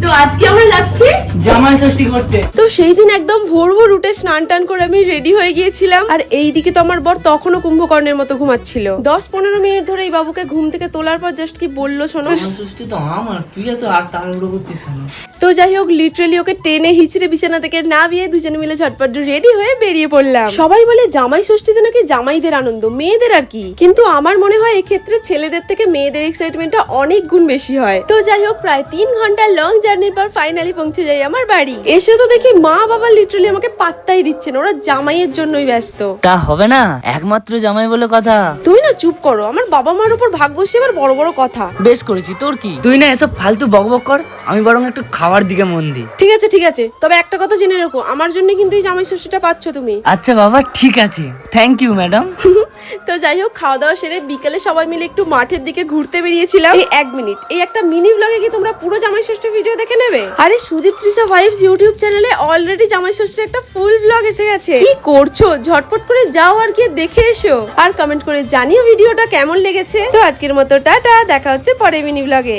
তো আজকে আমরা যাচ্ছি জামাই ষষ্ঠী করতে। তো সেই দিন একদম ভোর ভোর উঠে স্নান টান করে আমি রেডি হয়ে গিয়েছিলাম। আর এইদিকে তো আমার বর তখনও কুম্ভকর্ণের মতো ঘুমাচ্ছিল। 10-15 মিনিট ধরে এই বাবুকে ঘুম থেকে তোলার পর জাস্ট কি বললো শোনো, জামাই ষষ্ঠী তো আমার, তুই এত আর তাড়াহুড়ো করছিস কেন? তো যাই হোক লিটারালি ওকে টেনে হিচড়ে বিছানা থেকে নামিয়ে দুজনে মিলে ঝটপট রেডি হয়ে বেরিয়ে পড়লাম। সবাই বলে জামাই ষষ্ঠীতে নাকি জামাইদের আনন্দ, মেয়েদের আর কি। কিন্তু আমার মনে হয় এক্ষেত্রে ছেলেদের থেকে মেয়েদের এক্সাইটমেন্টটা অনেক গুণ বেশি হয়। তো যাই হোক প্রায় 3 ঘন্টার লং জার্নির পর ফাইনালি পৌঁছে যাই আমার বাড়ি। এসে তো দেখি মা বাবা লিটারালি আমাকে পাত্তাই দিচ্ছেন, ওরা জামাইয়ের জন্যই ব্যস্ত। তা হবে না, একমাত্র জামাই বলে কথা। তুমি না চুপ করো, আমার বাবা মার উপর ভাগ বসে আবার বড় বড় কথা। বেশ করেছি, তোর কি? তুই না এসব ফালতু বকবক কর, আমি বরং একটু খাওয়ার দিকে মন দিই। ঠিক আছে, তবে একটা কথা জেনে রাখো, আমার জন্য কিন্তু এই জামাই ষষ্ঠীটা পাচ্ছ তুমি। আচ্ছা বাবা, ঠিক আছে, থ্যাংক ইউ ম্যাডাম। তো যাই হোক খাওয়া দাওয়া সেরে বিকেলে সবাই মিলে একটু মাঠের দিকে ঘুরতে বেরিয়েছিলাম। এই 1 মিনিট, এই একটা মিনি ব্লগে কি তোমরা পুরো জামাই ষষ্ঠী ভিডিও দেখে নেবে? আরে সুদীপ তৃষা ভাইবস ইউটিউব চ্যানেলে অলরেডি জামাই ষষ্ঠীর একটা ফুল ব্লগ এসে গেছে। কি করছো, ঝটপট করে যাও আর গিয়ে দেখে এসো, আর কমেন্ট করে জানিও ভিডিওটা কেমন লেগেছে। তো আজকের মতো টাটা, দেখা হচ্ছে পরের মিনি ব্লগে।